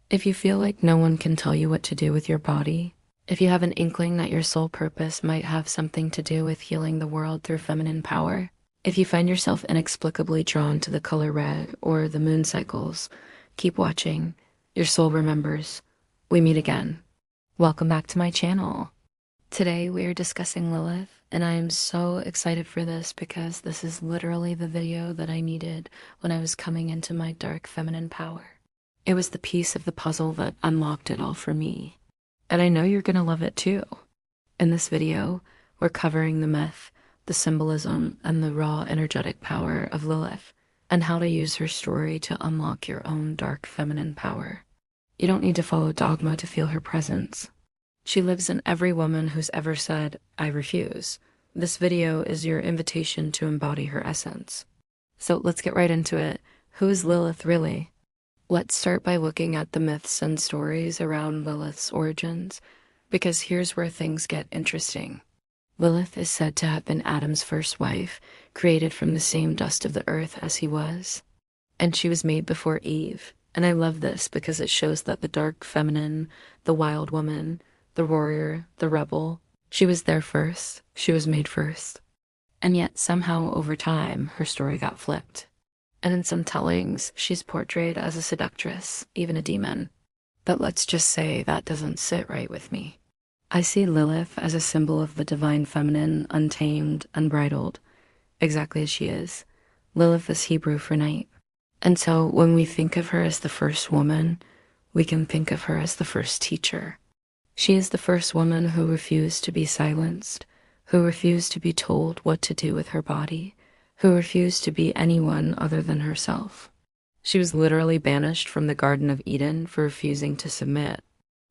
If you feel like no one can tell you what to do with your body, if you have an inkling that your sole purpose might have something to do with healing the world through feminine power, if you find yourself inexplicably drawn to the color red or the moon cycles, keep watching. Your soul remembers. We meet again. Welcome back to my channel. Today we are discussing Lilith, and I am so excited for this because this is literally the video that I needed when I was coming into my dark feminine power. It was the piece of the puzzle that unlocked it all for me. And I know you're gonna love it too. In this video, we're covering the myth, the symbolism, and the raw energetic power of Lilith, and how to use her story to unlock your own dark feminine power. You don't need to follow dogma to feel her presence. She lives in every woman who's ever said, "I refuse." This video is your invitation to embody her essence. So let's get right into it. Who is Lilith really? Let's start by looking at the myths and stories around Lilith's origins, because here's where things get interesting. Lilith is said to have been Adam's first wife, created from the same dust of the earth as he was. And she was made before Eve. And I love this because it shows that the dark feminine, the wild woman, the warrior, the rebel, she was there first. She was made first. And yet somehow over time, her story got flipped. And in some tellings, she's portrayed as a seductress, even a demon. But let's just say that doesn't sit right with me. I see Lilith as a symbol of the divine feminine, untamed, unbridled, exactly as she is. Lilith is Hebrew for night. And so when we think of her as the first woman, we can think of her as the first teacher. She is the first woman who refused to be silenced, who refused to be told what to do with her body, who refused to be anyone other than herself. She was literally banished from the Garden of Eden for refusing to submit.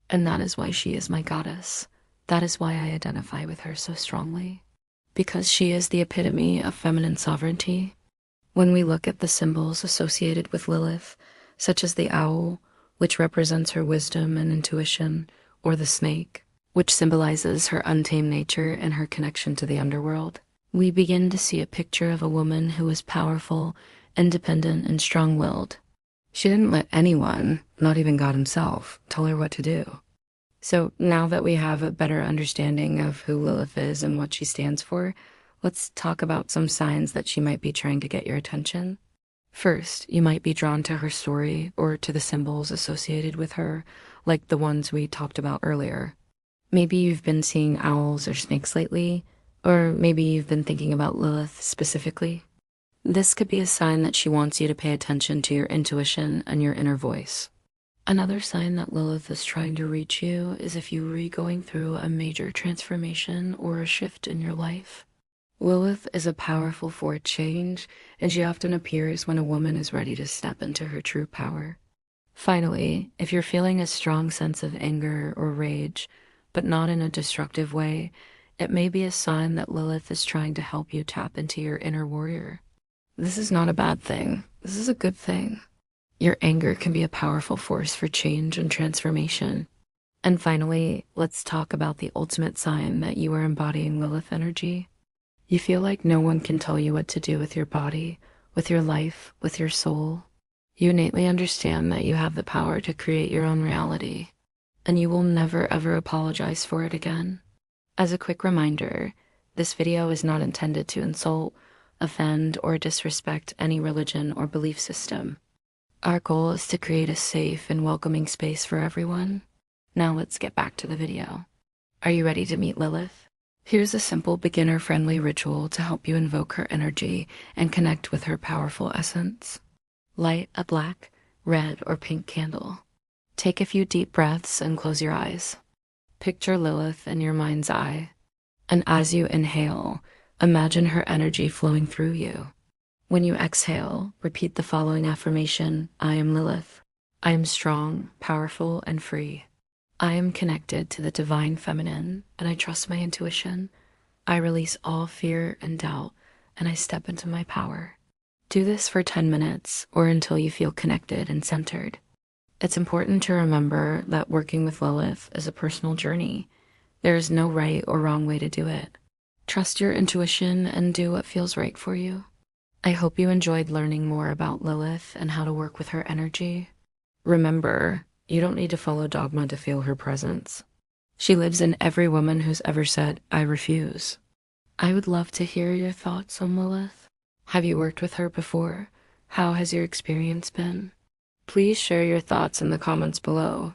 And that is why she is my goddess. That is why I identify with her so strongly. Because she is the epitome of feminine sovereignty. When we look at the symbols associated with Lilith, such as the owl, which represents her wisdom and intuition, or the snake, which symbolizes her untamed nature and her connection to the underworld, we begin to see a picture of a woman who was powerful, independent, and strong-willed. She didn't let anyone, not even God himself, tell her what to do. So now that we have a better understanding of who Lilith is and what she stands for, let's talk about some signs that she might be trying to get your attention. First, you might be drawn to her story or to the symbols associated with her, like the ones we talked about earlier. Maybe you've been seeing owls or snakes lately, or maybe you've been thinking about Lilith specifically. This could be a sign that she wants you to pay attention to your intuition and your inner voice. Another sign that Lilith is trying to reach you is if you were going through a major transformation or a shift in your life. Lilith is a powerful for change, and she often appears when a woman is ready to step into her true power. Finally, if you're feeling a strong sense of anger or rage, but not in a destructive way, it may be a sign that Lilith is trying to help you tap into your inner warrior. This is not a bad thing. This is a good thing. Your anger can be a powerful force for change and transformation. And finally, let's talk about the ultimate sign that you are embodying Lilith energy. You feel like no one can tell you what to do with your body, with your life, with your soul. You innately understand that you have the power to create your own reality, and you will never ever apologize for it again. As a quick reminder, this video is not intended to insult, offend, or disrespect any religion or belief system. Our goal is to create a safe and welcoming space for everyone. Now let's get back to the video. Are you ready to meet Lilith? Here's a simple beginner-friendly ritual to help you invoke her energy and connect with her powerful essence. Light a black, red, or pink candle. Take a few deep breaths and close your eyes. Picture Lilith in your mind's eye, and as you inhale, imagine her energy flowing through you. When you exhale, repeat the following affirmation: I am Lilith. I am strong, powerful, and free. I am connected to the divine feminine, and I trust my intuition. I release all fear and doubt, and I step into my power. Do this for 10 minutes or until you feel connected and centered. It's important to remember that working with Lilith is a personal journey. There is no right or wrong way to do it. Trust your intuition and do what feels right for you. I hope you enjoyed learning more about Lilith and how to work with her energy. Remember, You don't need to follow dogma to feel her presence. She lives in every woman who's ever said, I refuse. I would love to hear your thoughts on Lilith. Have you worked with her before? How has your experience been? Please share your thoughts in the comments below.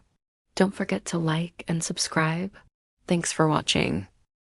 Don't forget to like and subscribe. Thanks for watching.